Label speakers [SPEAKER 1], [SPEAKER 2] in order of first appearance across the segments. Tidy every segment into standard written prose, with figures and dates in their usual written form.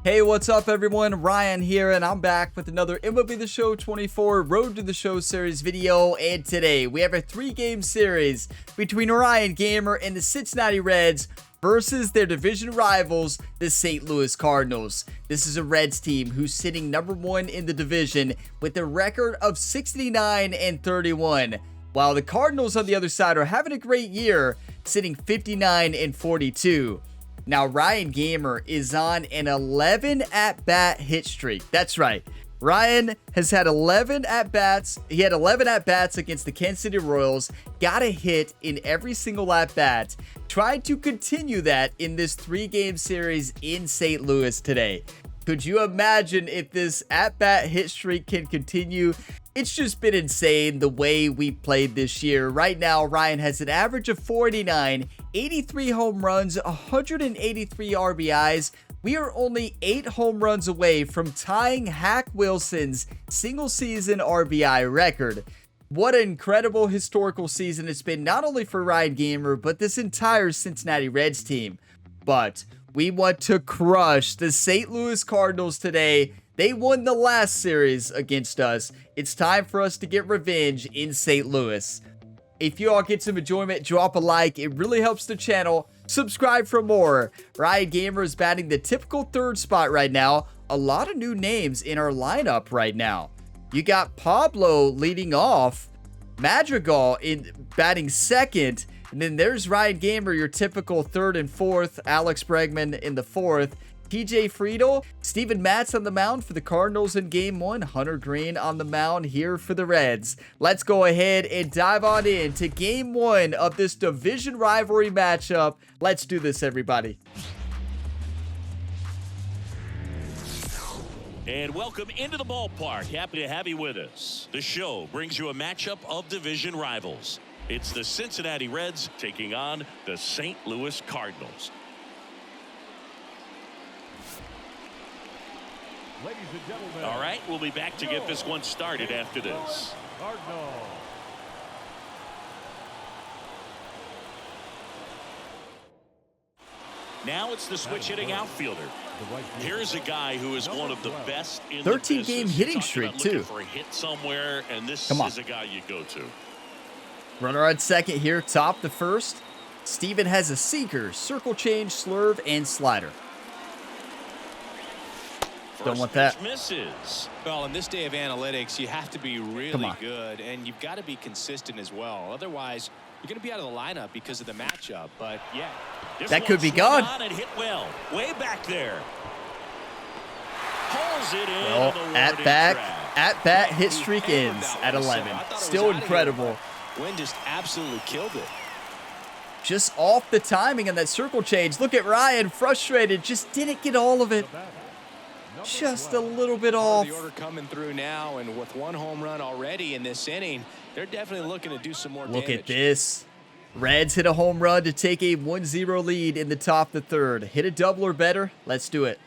[SPEAKER 1] Hey, what's up everyone? Ryan here, and I'm back with another MLB The Show 24 Road to the Show series video, and today we have a 3-game series between Ryan Gamer and the Cincinnati Reds versus their division rivals, the St. Louis Cardinals. This is a Reds team who's sitting number 1 in the division with a record of 69-31, while the Cardinals on the other side are having a great year, sitting 59-42. Now, Ryan Gamer is on an 11 at-bat hit streak. That's right. Ryan has had 11 at-bats. He had 11 at-bats against the Kansas City Royals. Got a hit in every single at-bat. Tried to continue that in this 3-game series in St. Louis today. Could you imagine if this at-bat hit streak can continue? It's just been insane the way we played this year. Right now, Ryan has an average of 49, 83 home runs, 183 RBIs. We are only 8 home runs away from tying Hack Wilson's single-season RBI record. What an incredible historical season it's been, not only for Ryan Gamer, but this entire Cincinnati Reds team. But we want to crush the St. Louis Cardinals today. They won the last series against us. It's time for us to get revenge in St. Louis. If you all get some enjoyment, drop a like. It really helps the channel. Subscribe for more. Ryan Gamer is batting the typical 3rd spot right now. A lot of new names in our lineup right now. You got Pablo leading off. Madrigal in batting 2nd. And then there's Ryan Gamer, your typical 3rd and 4th. Alex Bregman in the 4th. TJ Friedel, Steven Matz on the mound for the Cardinals in Game 1. Hunter Green on the mound here for the Reds. Let's go ahead and dive on into Game 1 of this division rivalry matchup. Let's do this, everybody.
[SPEAKER 2] And welcome into the ballpark. Happy to have you with us. The show brings you a matchup of division rivals. It's the Cincinnati Reds taking on the St. Louis Cardinals.
[SPEAKER 3] Ladies and gentlemen.
[SPEAKER 2] All right, we'll be back to get this one started after this.
[SPEAKER 3] Cardinal.
[SPEAKER 2] Now it's the switch hitting outfielder. Here's a guy who is one of the best in
[SPEAKER 1] 13-game hitting streak too.
[SPEAKER 2] For a hit somewhere, and this is a guy you go to.
[SPEAKER 1] Runner on second here, top the 1st. Steven has a sinker, circle change, slurve, and slider. Don't want that.
[SPEAKER 4] Misses. Well, in this day of analytics, you have to be really good, and you've got to be consistent as well. Otherwise, you're going to be out of the lineup because of the matchup. But yeah,
[SPEAKER 1] that could be gone.
[SPEAKER 2] And hit well, way back there. Pulls it in.
[SPEAKER 1] Well, at bat hit streak ends at 11. Still incredible.
[SPEAKER 4] Wind just absolutely killed it.
[SPEAKER 1] Just off the timing on that circle change. Look at Ryan, frustrated, just didn't get all of it. Just a little bit off.
[SPEAKER 4] The order coming through now, and with 1 home run already in this inning, they're definitely looking to do some more damage.
[SPEAKER 1] Look at this. Reds hit a home run to take a 1-0 lead in the top of the 3rd. Hit a double or better. Let's do it.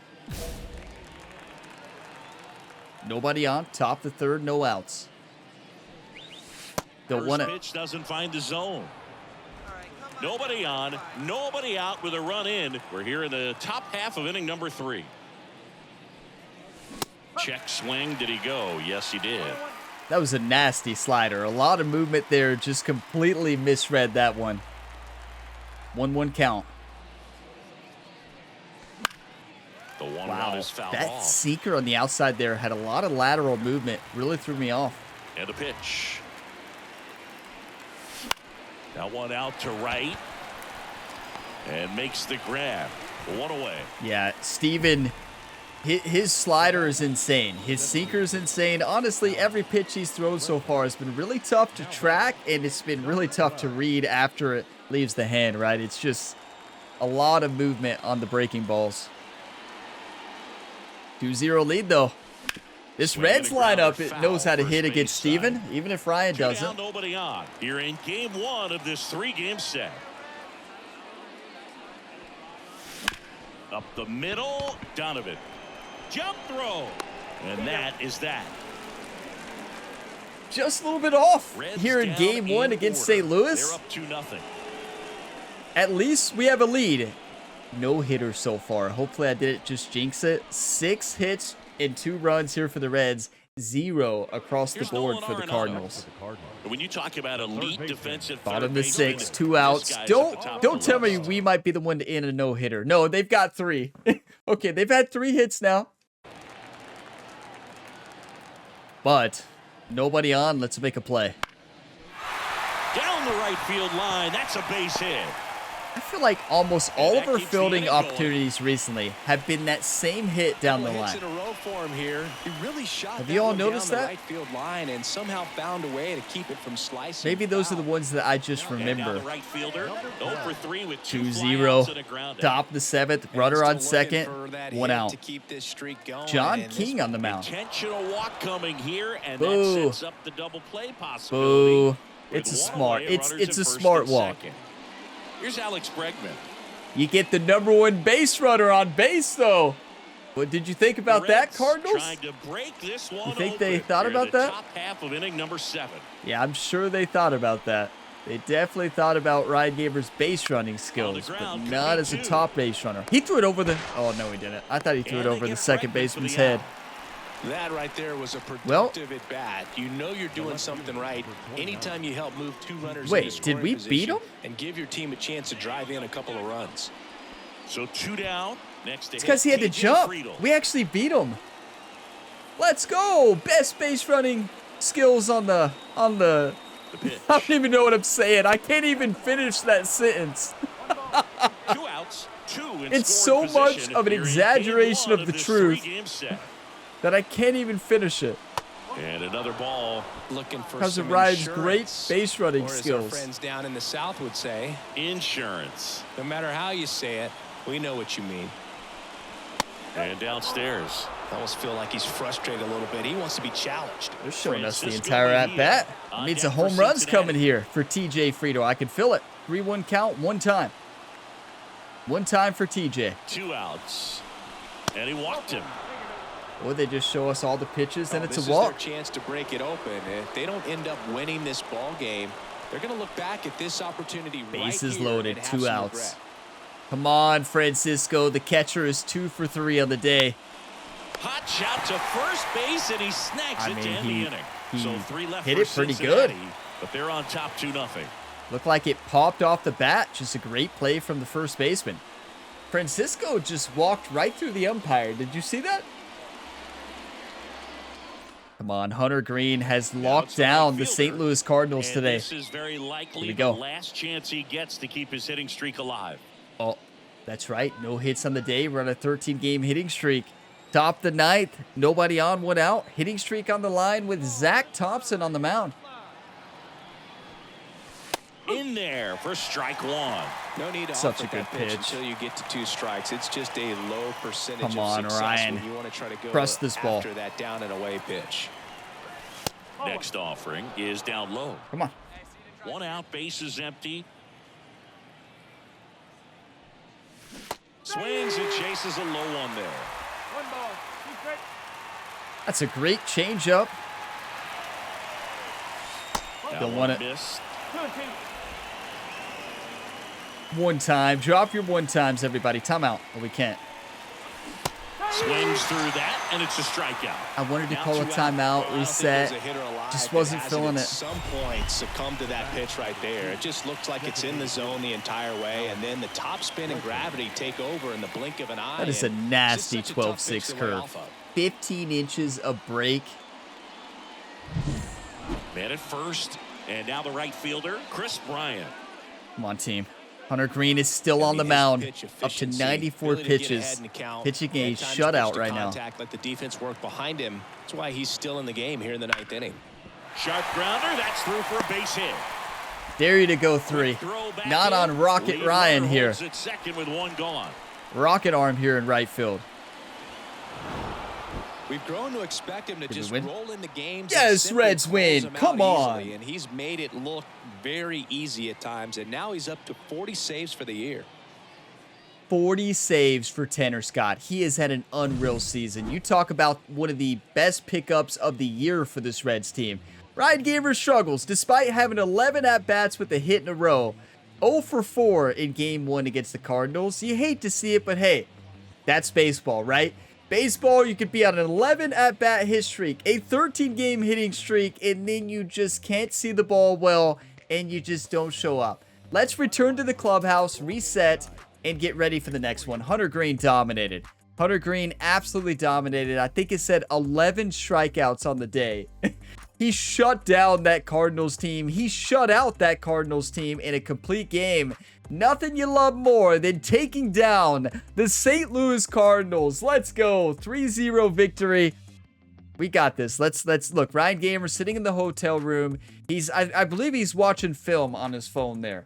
[SPEAKER 1] Nobody on. Top of the 3rd. No outs. Don't want it.
[SPEAKER 2] Pitch doesn't find the zone. Nobody on. Nobody out with a run in. We're here in the top half of inning number 3. Check swing. Did he go? Yes, he did.
[SPEAKER 1] That was a nasty slider. A lot of movement there. Just completely misread that one. 1-1 count.
[SPEAKER 2] The 1-1 is fouled
[SPEAKER 1] that
[SPEAKER 2] off.
[SPEAKER 1] seeker on the outside there had a lot of lateral movement. Really threw me off.
[SPEAKER 2] And a pitch. That one out to right. And makes the grab. 1 away.
[SPEAKER 1] Yeah, Steven... His slider is insane. His sinker is insane. Honestly, every pitch he's thrown so far has been really tough to track, and it's been really tough to read after it leaves the hand, right? It's just a lot of movement on the breaking balls. 2-0 lead, though. This Reds lineup knows how to hit against Steven, even if Ryan doesn't.
[SPEAKER 2] Nobody on. You're in Game 1 of this 3-game set. Up the middle, Donovan. Jump throw. And that is that.
[SPEAKER 1] Just a little bit off
[SPEAKER 2] Reds
[SPEAKER 1] here in Game 1 against St. Louis.
[SPEAKER 2] They're up 2-0.
[SPEAKER 1] At least we have a lead. no-hitter so far. Hopefully I didn't just jinx it. 6 hits and 2 runs here for the Reds. 0 across the board for the Cardinals.
[SPEAKER 2] When you talk about elite defensive
[SPEAKER 1] bottom of the 6, 2 outs. Don't tell me we might be the one to end a no-hitter. No, they've got 3. Okay, they've had 3 hits now. But nobody on. Let's make a play.
[SPEAKER 2] Down the right field line. That's a base hit.
[SPEAKER 1] I feel like almost all of our fielding opportunities recently have been that same hit down the line. Have you all noticed that? Maybe those are the ones that I just remember. 2-0. Top of the 7th. Runner on second. 1 out. John King on the mound.
[SPEAKER 2] Intentional walk coming here, and
[SPEAKER 1] Boo.
[SPEAKER 2] that sets up the double play possibility.
[SPEAKER 1] Boo. It's a smart. It's a smart walk.
[SPEAKER 2] Here's Alex Bregman.
[SPEAKER 1] You get the #1 base runner on base, though. What did you think about that, Cardinals?
[SPEAKER 2] Trying to break this one
[SPEAKER 1] you think
[SPEAKER 2] open.
[SPEAKER 1] they thought about that?
[SPEAKER 2] Top half of inning number 7.
[SPEAKER 1] Yeah, I'm sure they thought about that. They definitely thought about Ryan Gaber's base running skills, but not as a top base runner. He threw it over the... Oh, no, he didn't. I thought he threw it over the second baseman's head.
[SPEAKER 4] That right there was a productive at bat. You know you're doing something right anytime you help move 2 runners.
[SPEAKER 1] Wait, did we beat him?
[SPEAKER 4] And give your team a chance to drive in a couple of runs.
[SPEAKER 2] So 2 down. Next to
[SPEAKER 1] it's because he had to jump. We actually beat him. Let's go. Best base running skills on the
[SPEAKER 2] pitch.
[SPEAKER 1] I don't even know what I'm saying. I can't even finish that sentence.
[SPEAKER 2] 2 outs. 2 in
[SPEAKER 1] It's so
[SPEAKER 2] scoring
[SPEAKER 1] much
[SPEAKER 2] position
[SPEAKER 1] of an
[SPEAKER 2] here in
[SPEAKER 1] exaggeration
[SPEAKER 2] game 1
[SPEAKER 1] of the
[SPEAKER 2] this
[SPEAKER 1] truth
[SPEAKER 2] 3-game set.
[SPEAKER 1] that I can't even finish it.
[SPEAKER 2] And another ball.
[SPEAKER 4] Looking for
[SPEAKER 1] Because of
[SPEAKER 4] some
[SPEAKER 1] Ryan's great
[SPEAKER 4] insurance,
[SPEAKER 1] base running
[SPEAKER 4] or as our
[SPEAKER 1] skills.
[SPEAKER 4] friends down in the South would say,
[SPEAKER 2] Insurance.
[SPEAKER 4] no matter how you say it, we know what you mean.
[SPEAKER 2] And downstairs.
[SPEAKER 4] I almost feel like he's frustrated a little bit. He wants to be challenged.
[SPEAKER 1] They're showing us the
[SPEAKER 2] Francisco
[SPEAKER 1] entire
[SPEAKER 2] Mejia
[SPEAKER 1] at-bat.
[SPEAKER 2] on
[SPEAKER 1] It means
[SPEAKER 2] deck
[SPEAKER 1] a
[SPEAKER 2] for
[SPEAKER 1] home run's
[SPEAKER 2] Cincinnati.
[SPEAKER 1] coming here for TJ Frito. I can feel it. 3-1 count, 1 time. 1 time for TJ.
[SPEAKER 2] 2 outs. And he walked him.
[SPEAKER 1] Or they just show us all the pitches and it's
[SPEAKER 4] This
[SPEAKER 1] a
[SPEAKER 4] is
[SPEAKER 1] walk.
[SPEAKER 4] their chance to break it open. If they don't end up winning this ball game, they're going to look back at this opportunity
[SPEAKER 1] Bases
[SPEAKER 4] right here
[SPEAKER 1] loaded,
[SPEAKER 4] and have
[SPEAKER 1] 2
[SPEAKER 4] some
[SPEAKER 1] outs.
[SPEAKER 4] regret.
[SPEAKER 1] Come on, Francisco. The catcher is 2 for 3 on the day.
[SPEAKER 2] Hot shot to first base, and he snags
[SPEAKER 1] I
[SPEAKER 2] it to
[SPEAKER 1] mean,
[SPEAKER 2] end the inning.
[SPEAKER 1] he
[SPEAKER 2] So 3 left
[SPEAKER 1] hit
[SPEAKER 2] for
[SPEAKER 1] it pretty
[SPEAKER 2] Cincinnati,
[SPEAKER 1] good.
[SPEAKER 2] But they're on top 2-0.
[SPEAKER 1] Looked like it popped off the bat. Just a great play from the first baseman. Francisco just walked right through the umpire. Did you see that? Come on, Hunter Green has locked down the St. Louis Cardinals
[SPEAKER 2] And
[SPEAKER 1] today.
[SPEAKER 2] This is very likely
[SPEAKER 1] Here we
[SPEAKER 2] the
[SPEAKER 1] go.
[SPEAKER 2] last chance he gets to keep his hitting streak alive.
[SPEAKER 1] Oh, that's right. No hits on the day. We're on a 13-game hitting streak. Top the 9th. Nobody on, 1 out. Hitting streak on the line with Zach Thompson on the mound.
[SPEAKER 2] In there for strike 1.
[SPEAKER 4] No need to
[SPEAKER 1] Such
[SPEAKER 4] offer
[SPEAKER 1] a good
[SPEAKER 4] that pitch
[SPEAKER 1] pitch.
[SPEAKER 4] until you get to 2 strikes. It's just a low percentage
[SPEAKER 1] Come
[SPEAKER 4] of
[SPEAKER 1] on,
[SPEAKER 4] success
[SPEAKER 1] Ryan.
[SPEAKER 4] when you want to try to go
[SPEAKER 1] Press this ball.
[SPEAKER 4] after that down and away pitch.
[SPEAKER 2] Next offering is down low.
[SPEAKER 1] Come on.
[SPEAKER 2] 1 out, base is empty. Swings and chases a low one there.
[SPEAKER 1] That's a great changeup.
[SPEAKER 2] That
[SPEAKER 1] Don't
[SPEAKER 2] one
[SPEAKER 1] want it.
[SPEAKER 2] missed.
[SPEAKER 1] 1 time. Drop your 1 times, everybody. Timeout. Oh, we can't.
[SPEAKER 2] Swings through that, and it's a strikeout.
[SPEAKER 1] I wanted to
[SPEAKER 2] Now
[SPEAKER 1] call a
[SPEAKER 2] 2 out.
[SPEAKER 1] timeout,
[SPEAKER 4] Well, I don't think
[SPEAKER 1] reset.
[SPEAKER 4] there's a hitter alive
[SPEAKER 1] Just
[SPEAKER 4] that
[SPEAKER 1] wasn't
[SPEAKER 4] hasn't
[SPEAKER 1] feeling
[SPEAKER 4] at
[SPEAKER 1] it.
[SPEAKER 4] some point succumbed to that pitch right there. It just looks like it's in the zone the entire way, and then the top spin and gravity take over in the blink of an eye.
[SPEAKER 1] That is a
[SPEAKER 4] and
[SPEAKER 1] nasty
[SPEAKER 4] it's just such a tough
[SPEAKER 1] 12-6
[SPEAKER 4] pitch to lay
[SPEAKER 1] curve.
[SPEAKER 4] off of.
[SPEAKER 1] 15 inches of break.
[SPEAKER 2] Man at first, and now the right fielder, Chris Bryant.
[SPEAKER 1] Come on, team. Hunter Green is still on the
[SPEAKER 4] His
[SPEAKER 1] mound.
[SPEAKER 4] pitch
[SPEAKER 1] Up to
[SPEAKER 4] efficiency,
[SPEAKER 1] 94
[SPEAKER 4] ability to get
[SPEAKER 1] pitches.
[SPEAKER 4] ahead in the count,
[SPEAKER 1] Pitching a
[SPEAKER 4] at times
[SPEAKER 1] shutout
[SPEAKER 4] push to
[SPEAKER 1] right now.
[SPEAKER 4] contact, let the defense work behind him. That's why he's still in the game here in the 9th inning.
[SPEAKER 2] Sharp grounder, that's through for a base hit.
[SPEAKER 1] Dare you to go 3.
[SPEAKER 2] Throw back
[SPEAKER 1] Not
[SPEAKER 2] in.
[SPEAKER 1] on Rocket
[SPEAKER 2] Lead
[SPEAKER 1] Ryan
[SPEAKER 2] runner
[SPEAKER 1] here.
[SPEAKER 2] holds at second with 1 gone.
[SPEAKER 1] Rocket arm here in right field.
[SPEAKER 4] We've grown to expect him to
[SPEAKER 1] we
[SPEAKER 4] just
[SPEAKER 1] win?
[SPEAKER 4] roll into games.
[SPEAKER 1] Yes,
[SPEAKER 4] and simply
[SPEAKER 1] Reds
[SPEAKER 4] close
[SPEAKER 1] win.
[SPEAKER 4] them out
[SPEAKER 1] Come on.
[SPEAKER 4] easily, and he's made it look very easy at times, and now he's up to 40 saves for the year.
[SPEAKER 1] 40 saves for Tanner Scott. He has had an unreal season. You talk about one of the best pickups of the year for this Reds team. Ryan Gaber struggles. Despite having 11 at-bats with a hit in a row, 0 for 4 in game 1 against the Cardinals. You hate to see it, but hey, that's baseball, right? Baseball, you could be on an 11 at-bat hit streak, a 13-game hitting streak, and then you just can't see the ball well, and you just don't show up. Let's return to the clubhouse, reset, and get ready for the next one. Hunter Green dominated. Hunter Green absolutely dominated. I think it said 11 strikeouts on the day. He shut down that Cardinals team. He shut out that Cardinals team in a complete game. Nothing you love more than taking down the St. Louis Cardinals. Let's go. 3-0 victory. We got this. Let's look. Ryan Gamer sitting in the hotel room. I believe he's watching film on his phone there.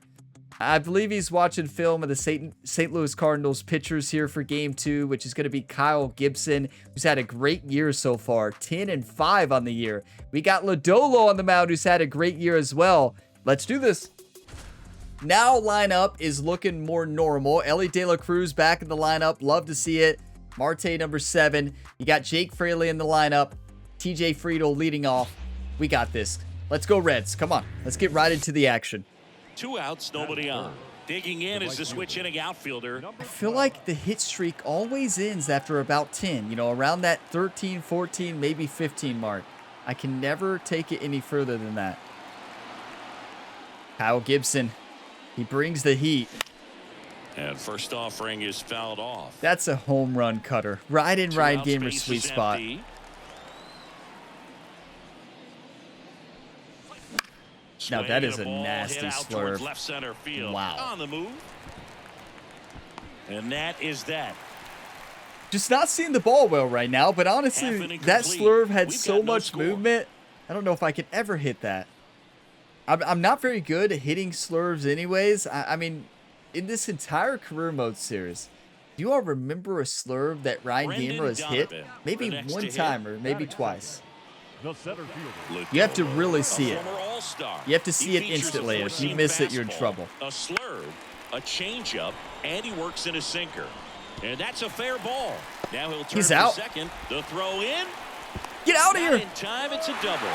[SPEAKER 1] I believe he's watching film of the St. Louis Cardinals pitchers here for game 2, which is going to be Kyle Gibson, who's had a great year so far, 10-5 on the year. We got Lodolo on the mound, who's had a great year as well. Let's do this. Now lineup is looking more normal. Ellie De La Cruz back in the lineup. Love to see it. Marte number 7. You got Jake Fraley in the lineup. TJ Friedel leading off. We got this. Let's go Reds. Come on. Let's get right into the action.
[SPEAKER 2] 2 outs, nobody on. Digging in is the switch hitting outfielder.
[SPEAKER 1] I feel like the hit streak always ends after about 10. You know, around that 13, 14, maybe 15 mark. I can never take it any further than that. Kyle Gibson. He brings the heat.
[SPEAKER 2] And first offering is fouled off.
[SPEAKER 1] That's a home run cutter. Right in Ryan Gamer's sweet spot. Now that is a nasty slurve.
[SPEAKER 2] Left center field.
[SPEAKER 1] Wow.
[SPEAKER 2] On the move. And that is that.
[SPEAKER 1] Just not seeing the ball well right now, but honestly, that slurve had so much movement. I don't know if I could ever hit that. I'm not very good at hitting slurves anyways. I mean, in this entire career mode series, do you all remember a slurve that Ryan Gamer has hit? Maybe one time or maybe twice. You have to really see it. You have to see it instantly. If you miss it, you're in trouble.
[SPEAKER 2] A slurve, a changeup, and he works in a sinker. And that's a fair ball. Now he'll turn
[SPEAKER 1] out.
[SPEAKER 2] for second. The throw in.
[SPEAKER 1] Get out of here.
[SPEAKER 2] In time, it's a double.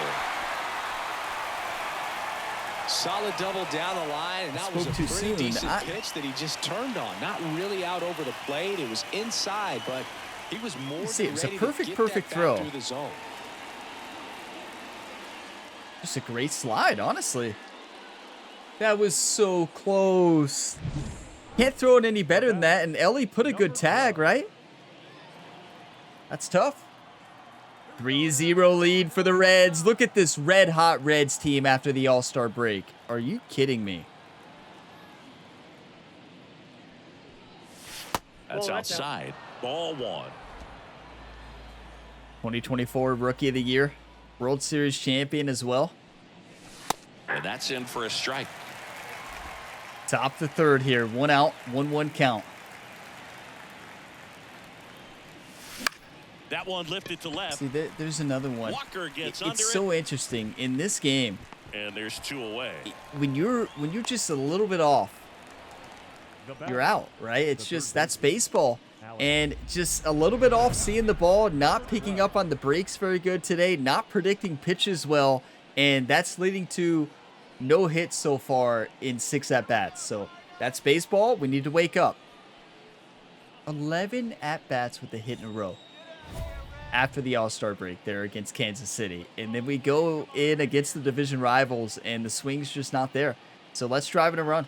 [SPEAKER 4] Solid double down the line, and that was a pretty decent pitch that he just turned on. Not really out over the plate. It was inside, but he was more than ready to get that back through the zone.
[SPEAKER 1] Just a great slide, honestly. That was so close. Can't throw it any better than that, and Ellie put a good tag, right? That's tough. 3-0 lead for the Reds. Look at this red-hot Reds team after the All-Star break. Are you kidding me?
[SPEAKER 2] That's outside. Ball 1.
[SPEAKER 1] 2024 Rookie of the Year. World Series champion as well.
[SPEAKER 2] And that's in for a strike.
[SPEAKER 1] Top the third here. 1 out, 1-1 count.
[SPEAKER 2] That one lifted to left.
[SPEAKER 1] See, there's another one.
[SPEAKER 2] Walker gets under
[SPEAKER 1] it's so interesting in this game.
[SPEAKER 2] And there's 2 away.
[SPEAKER 1] When you're just a little bit off, you're out, right? It's just, that's baseball. And just a little bit off seeing the ball, not picking up on the breaks very good today, not predicting pitches well, and that's leading to no hits so far in 6 at-bats. So that's baseball. We need to wake up. 11 at-bats with a hit in a row after the All-Star break there against Kansas City. And then we go in against the division rivals, and the swing's just not there. So let's drive it and run.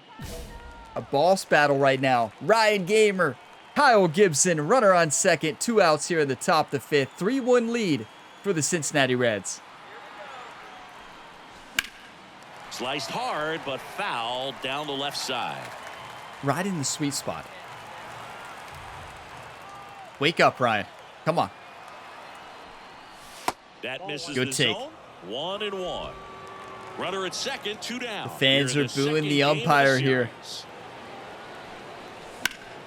[SPEAKER 1] A boss battle right now. Ryan Gamer, Kyle Gibson, runner on second. 2 outs here in the top of the 5th. 3-1 lead for the Cincinnati Reds.
[SPEAKER 2] Sliced hard, but foul down the left side.
[SPEAKER 1] Right in the sweet spot. Wake up, Ryan. Come on.
[SPEAKER 2] That misses
[SPEAKER 1] good
[SPEAKER 2] the
[SPEAKER 1] take.
[SPEAKER 2] Zone. 1-1. Runner at second, 2 down.
[SPEAKER 1] The fans are booing the umpire here.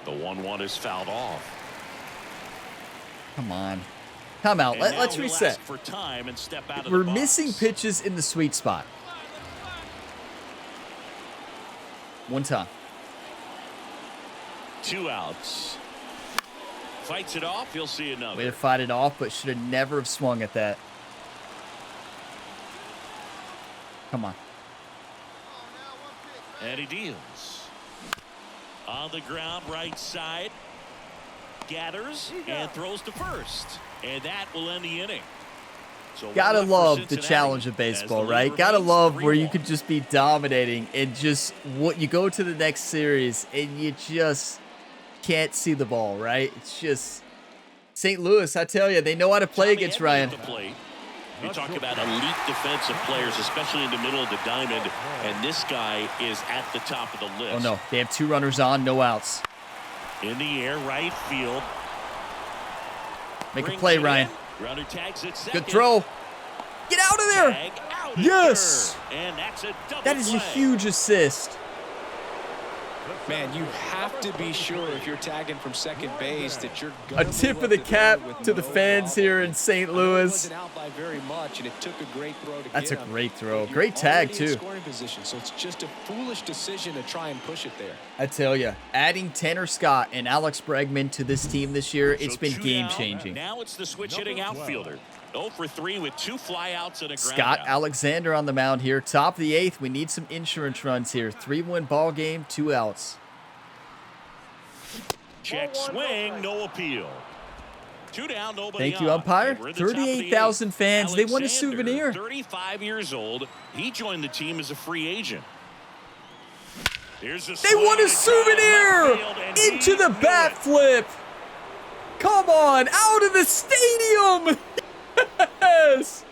[SPEAKER 2] The 1-1 is fouled off.
[SPEAKER 1] Come on. Come out. Let's reset.
[SPEAKER 2] For time and step out of
[SPEAKER 1] We're
[SPEAKER 2] the box.
[SPEAKER 1] missing pitches in the sweet spot. One time.
[SPEAKER 2] 2 outs. Fights it off. You'll see another.
[SPEAKER 1] Way to fight it off, but should have never have swung at that. Come on.
[SPEAKER 2] And he deals. On the ground, right side. Gathers and throws to first. And that will end the inning. So
[SPEAKER 1] gotta love the challenge of baseball, right? Gotta love where you could just be dominating and just what you go to the next series and you just can't see the ball, right? It's just St. Louis, I tell you, they know how to play against Ryan.
[SPEAKER 2] You talk about elite defensive players, especially in the middle of the diamond, and this guy is at the top of the list.
[SPEAKER 1] Oh, no. They have 2 runners on, no outs.
[SPEAKER 2] In the air, right field.
[SPEAKER 1] Make a play, Ryan.
[SPEAKER 2] Runner tags it second.
[SPEAKER 1] Good throw. Get out of there.
[SPEAKER 2] Out
[SPEAKER 1] yes.
[SPEAKER 2] And that's a double
[SPEAKER 1] that is
[SPEAKER 2] play.
[SPEAKER 1] A huge assist.
[SPEAKER 4] Man, you have to be sure if you're tagging from second base that you're
[SPEAKER 1] a tip of the cap to the fans here in St. Louis. That's a great throw. Great tag, too.
[SPEAKER 4] So it's just a foolish decision to try and push it there.
[SPEAKER 1] I tell you, adding Tanner Scott and Alex Bregman to this team this year, it's been game-changing.
[SPEAKER 2] Now it's the switch-hitting outfielder. 0 for 3 with 2 flyouts and a ground
[SPEAKER 1] Scott
[SPEAKER 2] out.
[SPEAKER 1] Alexander on the mound here. Top of the 8th. We need some insurance runs here. 3-1 ball game, 2 outs.
[SPEAKER 2] Check swing, no appeal. 2 down, nobody
[SPEAKER 1] Thank you,
[SPEAKER 2] on.
[SPEAKER 1] umpire. 38,000 fans. They won a souvenir.
[SPEAKER 2] 35 years old. He joined the team as a free agent. Here's a
[SPEAKER 1] they won a souvenir into the bat flip. Come on, out of the stadium. Yes.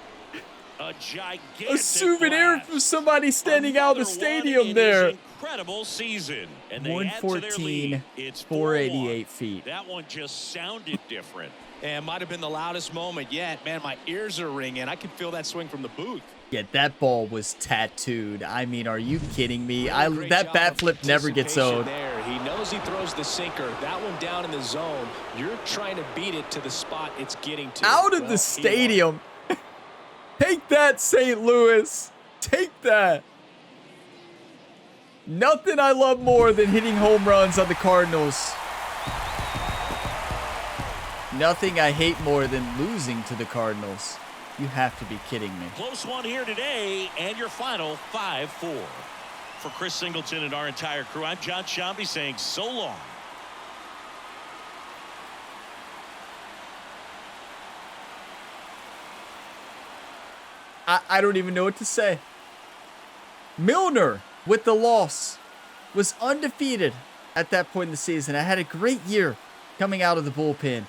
[SPEAKER 2] A
[SPEAKER 1] souvenir
[SPEAKER 2] blast.
[SPEAKER 1] from somebody standing out of the stadium there.
[SPEAKER 2] Incredible season. And
[SPEAKER 1] 114, 488 feet.
[SPEAKER 2] That one just sounded different.
[SPEAKER 4] And might have been the loudest moment yet. Man, my ears are ringing. I can feel that swing from the booth.
[SPEAKER 1] Yeah, that ball was tattooed. I mean, are you kidding me? That bat flip never gets old.
[SPEAKER 4] There. He knows he throws the sinker. That one down in the zone. You're trying to beat it to the spot it's getting to.
[SPEAKER 1] Out of the stadium. Take that, St. Louis. Take that. Nothing I love more than hitting home runs on the Cardinals. Nothing I hate more than losing to the Cardinals. You have to be kidding me.
[SPEAKER 2] Close one here today, and your final 5-4. For Chris Singleton and our entire crew, I'm John Shambi saying so long.
[SPEAKER 1] I don't even know what to say. Milner, with the loss, was undefeated at that point in the season. I had a great year coming out of the bullpen.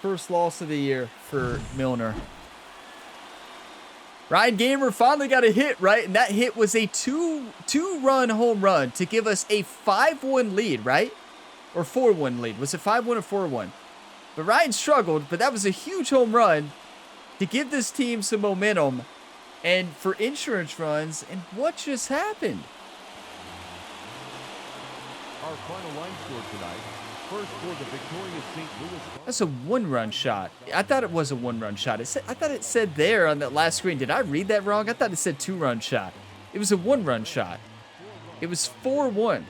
[SPEAKER 1] First loss of the year for Milner. Ryan Gamer finally got a hit, right? And that hit was a two-run home run to give us a 5-1 lead, right? Or 4-1 lead. Was it 5-1 or 4-1? But Ryan struggled, but that was a huge home run to give this team some momentum and for insurance runs. And what just happened?
[SPEAKER 3] Our final line score tonight. First for the victorious St. Louis.
[SPEAKER 1] That's a 1-run shot. I thought it was a 1-run shot. I thought it said there on that last screen. Did I read that wrong? I thought it said 2-run shot. It was a 1-run shot. It was 4-1.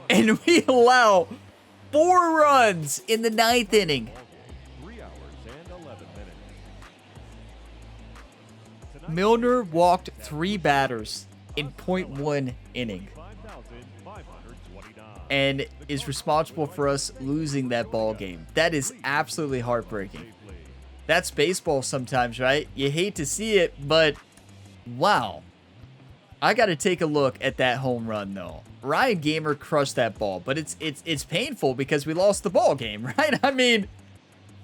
[SPEAKER 1] And we allow 4 runs in the 9th inning.
[SPEAKER 3] 3 hours and 11 minutes.
[SPEAKER 1] Milner walked 3 batters in .1 inning. And is responsible for us losing that ball game. That is absolutely heartbreaking. That's baseball sometimes, right? You hate to see it, but wow. I got to take a look at that home run, though. Ryan Gamer crushed that ball, but it's painful because we lost the ball game, right? I mean,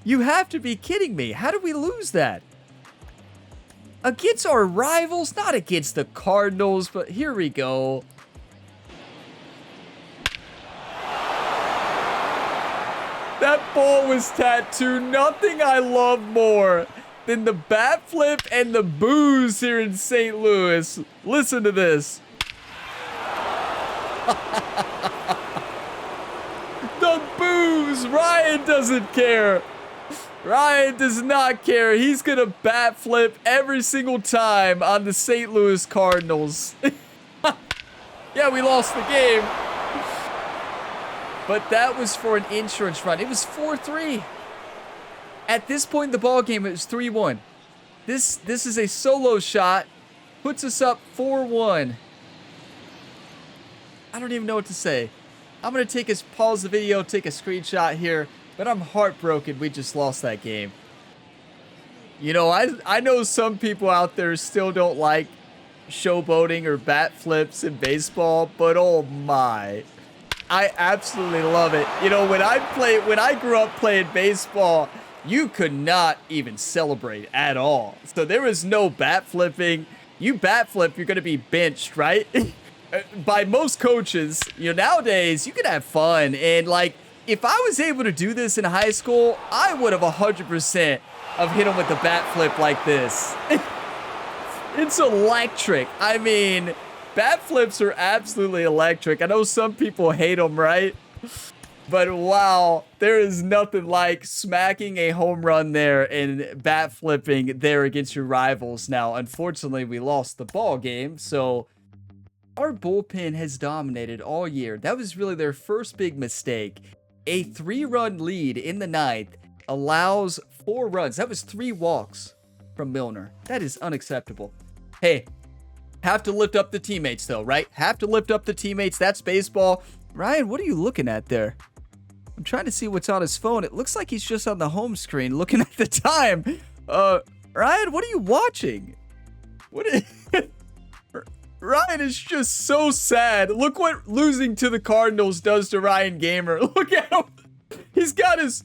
[SPEAKER 1] you have to be kidding me. How did we lose that? Against our rivals, not against the Cardinals, but here we go. That ball was tattooed. Nothing I love more than the bat flip and the boos here in St. Louis. Listen to this. The boos. Ryan doesn't care. Ryan does not care. He's going to bat flip every single time on the St. Louis Cardinals. Yeah, we lost the game. But that was for an insurance run. It was 4-3. At this point in the ball game, it was 3-1. This is a solo shot. puts us up 4-1. I don't even know what to say. I'm going to pause the video, take a screenshot here, but I'm heartbroken we just lost that game. You know, I know some people out there still don't like showboating or bat flips in baseball, but oh my. I absolutely love it. You know, when I grew up playing baseball, you could not even celebrate at all. So there was no bat flipping. You bat flip, you're going to be benched, right? By most coaches. You know, nowadays, you can have fun. And, like, if I was able to do this in high school, I would have 100% of hit him with the bat flip like this. It's electric. I mean, bat flips are absolutely electric. I know some people hate them, right? But wow, there is nothing like smacking a home run there and bat flipping there against your rivals. Now, unfortunately, we lost the ball game, so our bullpen has dominated all year. That was really their first big mistake. A 3-run lead in the 9th allows 4 runs. That was 3 walks from Milner. That is unacceptable. Hey, have to lift up the teammates though, right? Have to lift up the teammates. That's baseball. Ryan, what are you looking at there? I'm trying to see what's on his phone. It looks like he's just on the home screen looking at the time. Ryan, what are you watching? What is... Ryan is just so sad. Look what losing to the Cardinals does to Ryan Gamer. Look at him. He's got his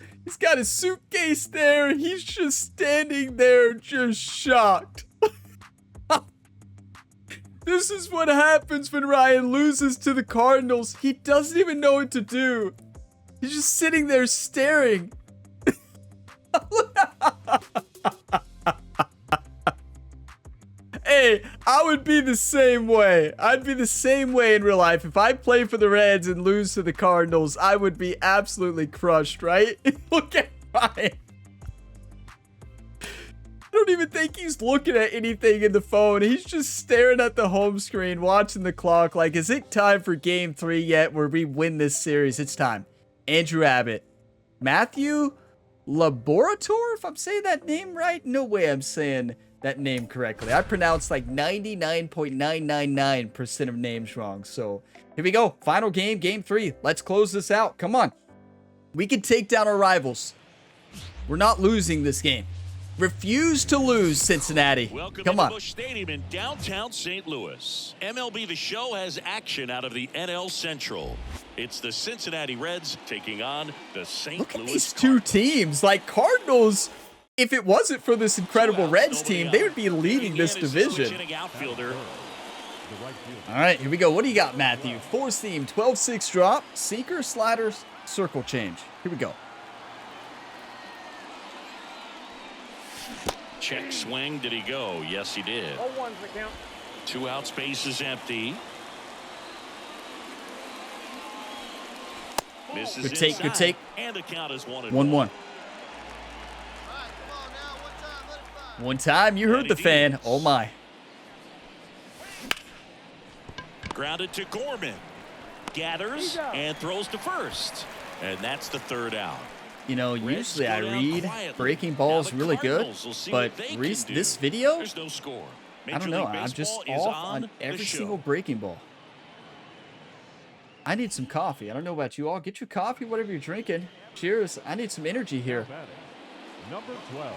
[SPEAKER 1] suitcase there. He's just standing there just shocked. This is what happens when Ryan loses to the Cardinals. He doesn't even know what to do. He's just sitting there staring. Hey, I would be the same way. I'd be the same way in real life. If I play for the Reds and lose to the Cardinals, I would be absolutely crushed, right? Look at Ryan. I don't even think he's looking at anything in the phone. He's just staring at the home screen, watching the clock. Like, is it time for game 3 yet where we win this series? It's time. Andrew Abbott. Matthew Laborator, if I'm saying that name right? No way I'm saying that name correctly. I pronounced like 99.999% of names wrong. So here we go. Final game, game 3. Let's close this out. Come on. We can take down our rivals. We're not losing this game. Refuse to lose, Cincinnati.
[SPEAKER 2] Welcome
[SPEAKER 1] Come
[SPEAKER 2] to
[SPEAKER 1] on.
[SPEAKER 2] Busch Stadium in downtown St. Louis. MLB The Show has action out of the NL Central. It's the Cincinnati Reds taking on the St.
[SPEAKER 1] Look at
[SPEAKER 2] Louis
[SPEAKER 1] these two teams. Like, Cardinals, if it wasn't for this incredible Reds team, they would be leading this division. All right, here we go. What do you got, Matthew? 4-seam, 12-6 drop, sinker, slider, circle change. Here we go.
[SPEAKER 2] Check swing. Did he go? Yes, he did.
[SPEAKER 5] 0-1's the count.
[SPEAKER 2] 2 out, space is empty. Misses
[SPEAKER 1] Good take, good take.
[SPEAKER 2] And the count is 1-1.
[SPEAKER 1] 1-1. One time, you heard the fan. Oh my.
[SPEAKER 2] Grounded to Gorman. Gathers and throws to first. And that's the 3rd out.
[SPEAKER 1] You know, usually I read breaking balls really good, but this video,
[SPEAKER 2] There's no score.
[SPEAKER 1] I don't know. I'm just off on every single breaking ball. I need some coffee. I don't know about you all. Get your coffee, whatever you're drinking. Cheers. I need some energy here.
[SPEAKER 3] Number 12.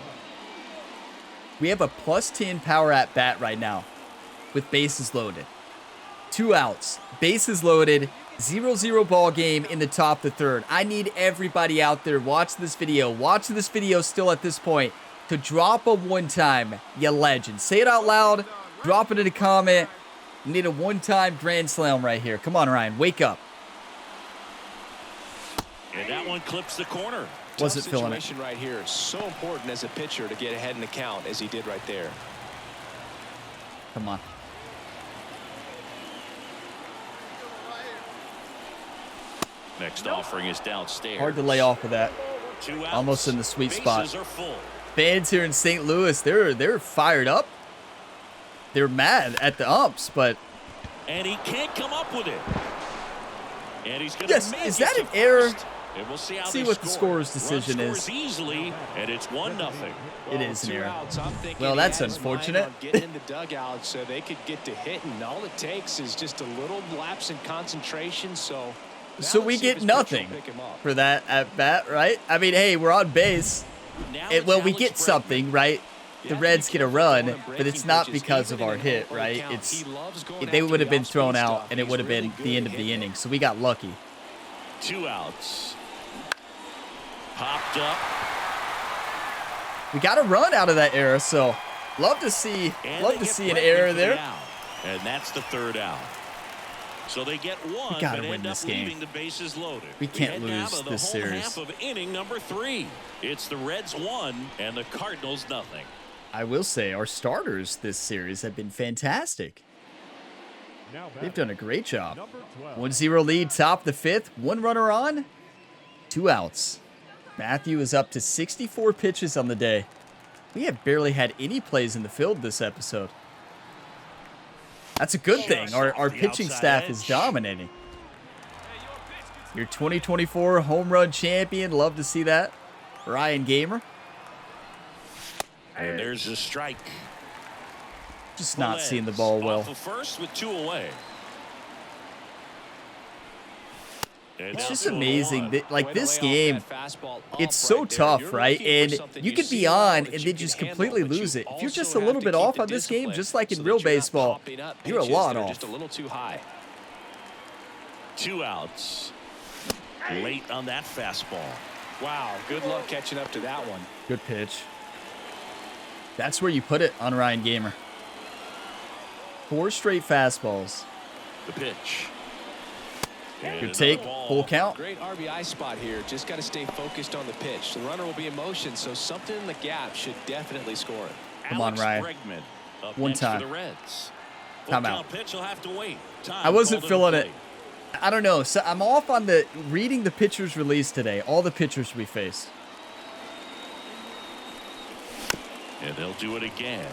[SPEAKER 1] We have a +10 power at bat right now with bases loaded. 2 outs, bases loaded, 0-0 ball game in the top of the 3rd. I need everybody out there watching this video still at this point, to drop a one-time, you legend. Say it out loud, drop it in a comment. We need a one-time grand slam right here. Come on, Ryan, wake up.
[SPEAKER 2] And that one clips the corner.
[SPEAKER 1] Wasn't feeling it.
[SPEAKER 4] Situation right here. So important as a pitcher to get ahead in the count as he did right there.
[SPEAKER 1] Come on.
[SPEAKER 2] Next offering is downstairs.
[SPEAKER 1] Hard to lay off of that.
[SPEAKER 2] 2 outs.
[SPEAKER 1] Almost in the sweet spot.
[SPEAKER 2] Bases are full.
[SPEAKER 1] Fans here in St. Louis, they're fired up. They're mad at the umps, but
[SPEAKER 2] And he can't come up with it. And he's going to
[SPEAKER 1] yes,
[SPEAKER 2] make
[SPEAKER 1] is
[SPEAKER 2] it
[SPEAKER 1] that
[SPEAKER 2] to
[SPEAKER 1] an error?
[SPEAKER 2] first. And we'll see
[SPEAKER 1] what the scorer's decision is.
[SPEAKER 2] Easily, and it's 1-0.
[SPEAKER 1] It is an error. Well, that's unfortunate.
[SPEAKER 4] Getting in the dugout so they could get to hitting. All it takes is just a little lapse in concentration. So
[SPEAKER 1] we get nothing for that at bat, right? I mean, hey, we're on base. Well, we get something, right? The Reds get a run, but it's not because of our hit, right? They would have been thrown out, and it would have been the end of the inning. So we got lucky.
[SPEAKER 2] 2 outs. Popped up.
[SPEAKER 1] We got a run out of that error, so love to see an error there.
[SPEAKER 2] And that's the 3rd out. So they get one,
[SPEAKER 1] we gotta
[SPEAKER 2] but
[SPEAKER 1] win
[SPEAKER 2] end
[SPEAKER 1] this
[SPEAKER 2] up
[SPEAKER 1] game.
[SPEAKER 2] leaving the bases loaded.
[SPEAKER 1] We can't lose this series.
[SPEAKER 2] Half of inning number 3. It's the Reds 1 and the Cardinals nothing.
[SPEAKER 1] I will say our starters this series have been fantastic. They've done a great job. 1-0 lead, top of the 5th. 1 runner on, 2 outs. Matthew is up to 64 pitches on the day. We have barely had any plays in the field this episode. That's a good thing. Our pitching staff is dominating. Your 2024 home run champion. Love to see that. Ryan Gamer.
[SPEAKER 2] And there's a strike.
[SPEAKER 1] Just not seeing the ball well.
[SPEAKER 2] First with 2 away.
[SPEAKER 1] It's just amazing that, like, this game, it's so tough, right? And you could be on and then just completely lose it. If you're just a little bit off on this game, just like in real baseball, you're a lot off.
[SPEAKER 4] Just a little too high.
[SPEAKER 2] 2 outs. Late on that fastball.
[SPEAKER 4] Wow, good luck catching up to that one.
[SPEAKER 1] Good pitch. That's where you put it on Ryan Gamer. 4 straight fastballs.
[SPEAKER 2] The pitch.
[SPEAKER 1] Good take, full count.
[SPEAKER 4] Great RBI spot here. Just got to stay focused on the pitch. The runner will be in motion, so something in the gap should definitely score it.
[SPEAKER 1] Come on, Ryan. One time. Time out.
[SPEAKER 2] Pitch will have to wait.
[SPEAKER 1] I wasn't feeling it. I don't know. So I'm off on the reading the pitchers release today. All the pitchers we face.
[SPEAKER 2] And they'll do it again.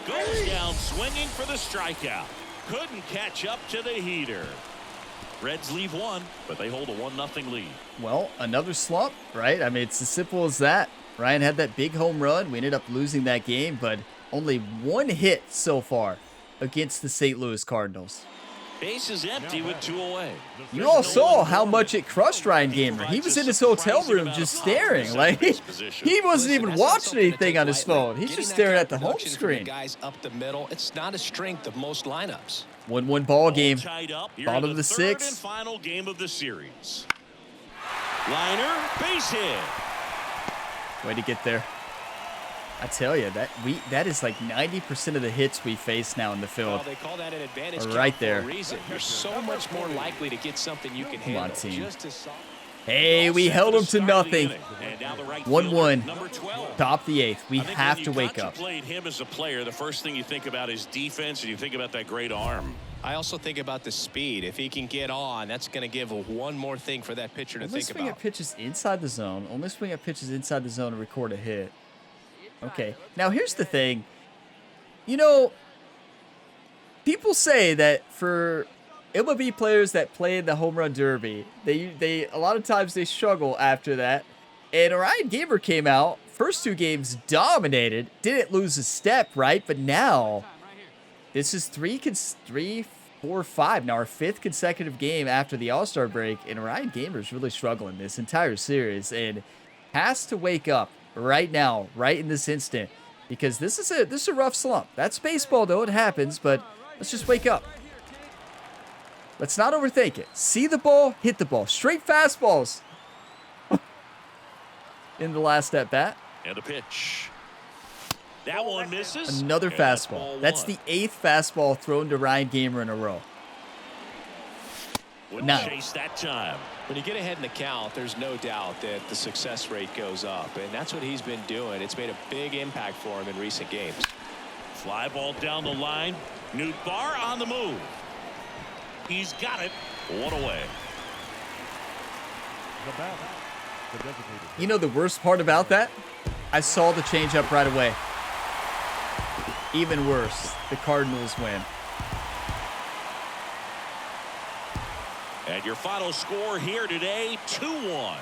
[SPEAKER 2] Goes down swinging for the strikeout. Couldn't catch up to the heater. Reds leave 1, but they hold a 1-0 lead.
[SPEAKER 1] Well, another slump, right? I mean, it's as simple as that. Ryan had that big home run. We ended up losing that game, but only 1 hit so far against the St. Louis Cardinals.
[SPEAKER 2] Base is empty with 2 away.
[SPEAKER 1] You all saw how much it crushed Ryan Gamer. He was in his hotel room just staring. Like, he wasn't even watching anything on his phone. He's just staring at the home screen.
[SPEAKER 4] Guys up the middle. It's not a strength of most lineups.
[SPEAKER 1] 1-1 ball game. Bottom of the 6th.
[SPEAKER 2] And final game of the series. Liner, base hit.
[SPEAKER 1] Way to get there. I tell you, that is like 90% of the hits we face now in the field.
[SPEAKER 4] Well, they call that an advantage
[SPEAKER 1] right there.
[SPEAKER 4] For a reason. You're so much more likely to get something you can handle.
[SPEAKER 1] Come on, team. Hey, we held them to nothing. 1-1. Top the 8th. We have to wake up.
[SPEAKER 2] When you contemplate him as a player, the first thing you think about is defense, and you think about that great arm.
[SPEAKER 4] I also think about the speed. If he can get on, that's going to give one more thing for that pitcher to think about.
[SPEAKER 1] Only swing at pitches inside the zone. Only swing at pitches inside the zone to record a hit. Okay, now here's the thing. You know, people say that for MLB players that play in the home run derby, they a lot of times they struggle after that. And Ryan Gamer came out, first 2 games dominated, didn't lose a step, right? But now, this is 3, 4, 5. Now our 5th consecutive game after the All-Star break, and Ryan Gamer's really struggling this entire series and has to wake up right now, right in this instant, because this is a rough slump. That's baseball, though. It happens, but let's just wake up. Let's not overthink it. See the ball, hit the ball. Straight fastballs in the last at bat.
[SPEAKER 2] And a pitch. That one misses.
[SPEAKER 1] Another fastball. That's the 8th fastball thrown to Ryan Gamer in a row.
[SPEAKER 2] Wouldn't chase that time.
[SPEAKER 4] When you get ahead in the count, there's no doubt that the success rate goes up, and that's what he's been doing. It's made a big impact for him in recent games.
[SPEAKER 2] Fly ball down the line. Nootbaar on the move. He's got it. 1 away.
[SPEAKER 1] You know the worst part about that? I saw the changeup right away. Even worse, the Cardinals win.
[SPEAKER 2] And your final score here today, 2-1.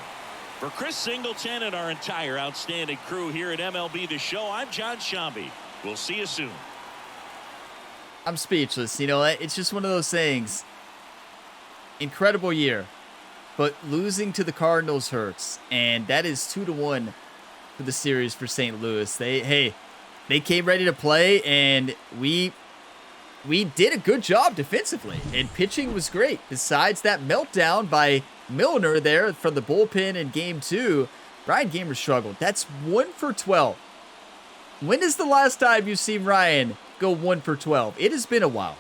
[SPEAKER 2] For Chris Singleton and our entire outstanding crew here at MLB The Show, I'm John Shambi. We'll see you soon.
[SPEAKER 1] I'm speechless. You know, it's just one of those things. Incredible year, but losing to the Cardinals hurts, and that is 2-1 for the series for St. Louis. They came ready to play, and we did a good job defensively, and pitching was great. Besides that meltdown by Milner there from the bullpen in Game 2, Ryan Gamer struggled. That's 1 for 12. When is the last time you've seen Ryan go 1 for 12? It has been a while.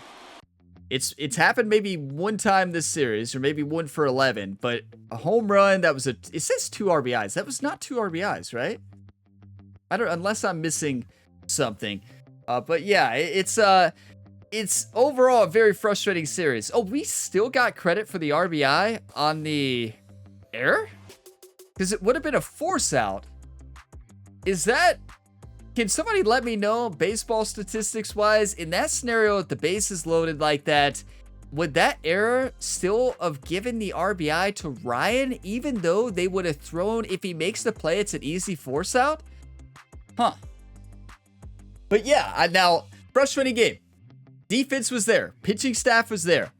[SPEAKER 1] It's happened maybe one time this series, or maybe 1 for 11, but a home run, that was it says 2 RBIs. That was not 2 RBIs, right? I don't, unless I'm missing something. But yeah, it's overall a very frustrating series. Oh, we still got credit for the RBI on the error? Because it would have been a force out. Is that... Can somebody let me know, baseball statistics wise, in that scenario, if the base is loaded like that, would that error still have given the RBI to Ryan, even though they would have thrown, if he makes the play, it's an easy force out? Huh. But yeah, now, frustrating game. Defense was there. Pitching staff was there.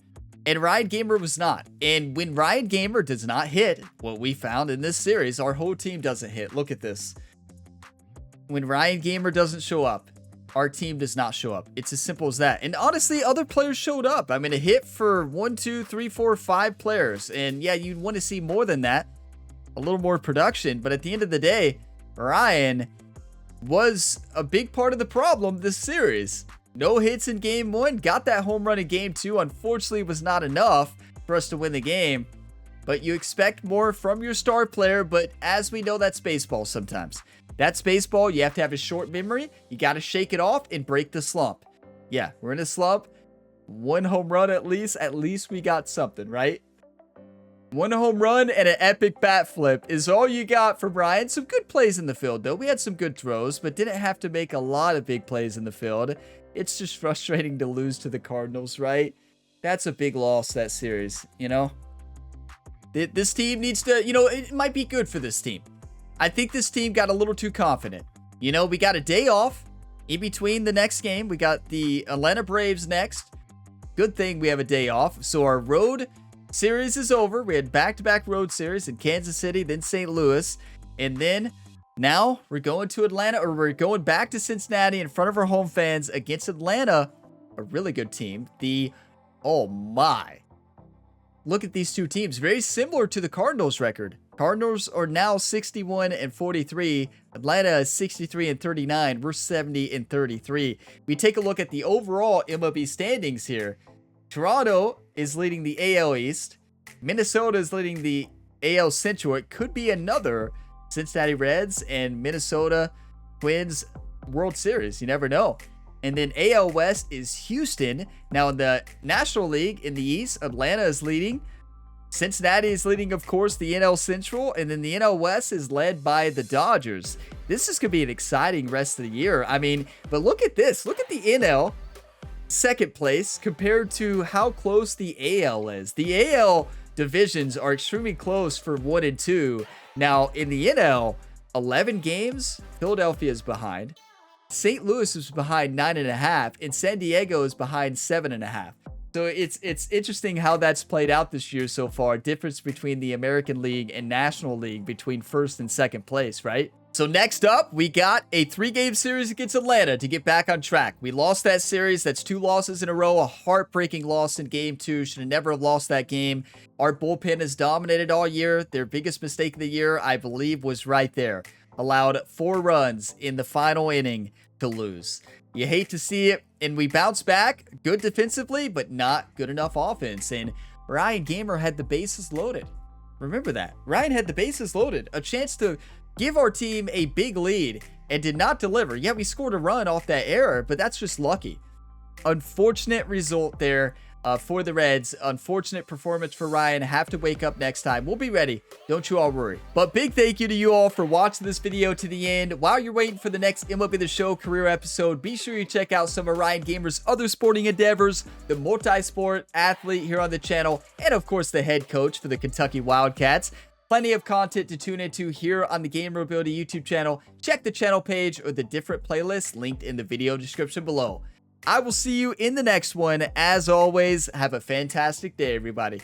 [SPEAKER 1] And Ryan Gamer was not. And when Ryan Gamer does not hit, what we found in this series, our whole team doesn't hit. Look at this. When Ryan Gamer doesn't show up, our team does not show up. It's as simple as that. And honestly, other players showed up. I mean, a hit for 1, 2, 3, 4, 5 players. And yeah, you'd want to see more than that. A little more production. But at the end of the day, Ryan was a big part of the problem this series. No hits in Game 1. Got that home run in Game 2. Unfortunately, was not enough for us to win the game. But you expect more from your star player. But as we know, that's baseball sometimes. That's baseball. You have to have a short memory. You got to shake it off and break the slump. Yeah, we're in a slump. 1 home run at least. At least we got something, right? 1 home run and an epic bat flip is all you got from Ryan. Some good plays in the field, though. We had some good throws, but didn't have to make a lot of big plays in the field. It's just frustrating to lose to the Cardinals, right? That's a big loss, that series, you know? This team needs to, you know, it might be good for this team. I think this team got a little too confident. You know, we got a day off in between the next game. We got the Atlanta Braves next. Good thing we have a day off. So our road series is over. We had back-to-back road series in Kansas City, then St. Louis. And then now we're going to Atlanta, or we're going back to Cincinnati in front of our home fans against Atlanta, a really good team. Oh my. Look at these two teams. Very similar to the Cardinals record. Cardinals are now 61-43. Atlanta is 63-39. We're 70-33. We take a look at the overall MLB standings here. Toronto is leading the AL East. Minnesota is leading the AL Central. It could be another Cincinnati Reds and Minnesota Twins World Series. You never know. And then AL West is Houston. Now in the National League in the East, Atlanta is leading. Cincinnati is leading, of course, the NL Central, and then the NL West is led by the Dodgers. This is going to be an exciting rest of the year. I mean, but look at this. Look at the NL second place compared to how close the AL is. The AL divisions are extremely close for 1 and 2. Now, in the NL, 11 games, Philadelphia is behind. St. Louis is behind 9.5, and San Diego is behind 7.5. So it's interesting how that's played out this year so far. Difference between the American League and National League between first and second place, right? So next up, we got a 3-game series against Atlanta to get back on track. We lost that series. That's 2 losses in a row. A heartbreaking loss in Game 2. Should have never have lost that game. Our bullpen has dominated all year. Their biggest mistake of the year, I believe, was right there. Allowed 4 runs in the final inning to lose. You hate to see it, and we bounce back. Good defensively, but not good enough offense. And Ryan Gamer had the bases loaded. Remember that. Ryan had the bases loaded. A chance to give our team a big lead and did not deliver. Yeah, we scored a run off that error, but that's just lucky. Unfortunate result there for the Reds. Unfortunate performance for Ryan. Have to wake up next time. We'll be ready. Don't you all worry. But big thank you to you all for watching this video to the end. While you're waiting for the next MLB The Show career episode, be sure you check out some of Ryan Gamer's other sporting endeavors, the multi-sport athlete here on the channel, and of course the head coach for the Kentucky Wildcats. Plenty of content to tune into here on the Gamer Ability YouTube channel. Check the channel page or the different playlists linked in the video description below. I will see you in the next one. As always, have a fantastic day, everybody.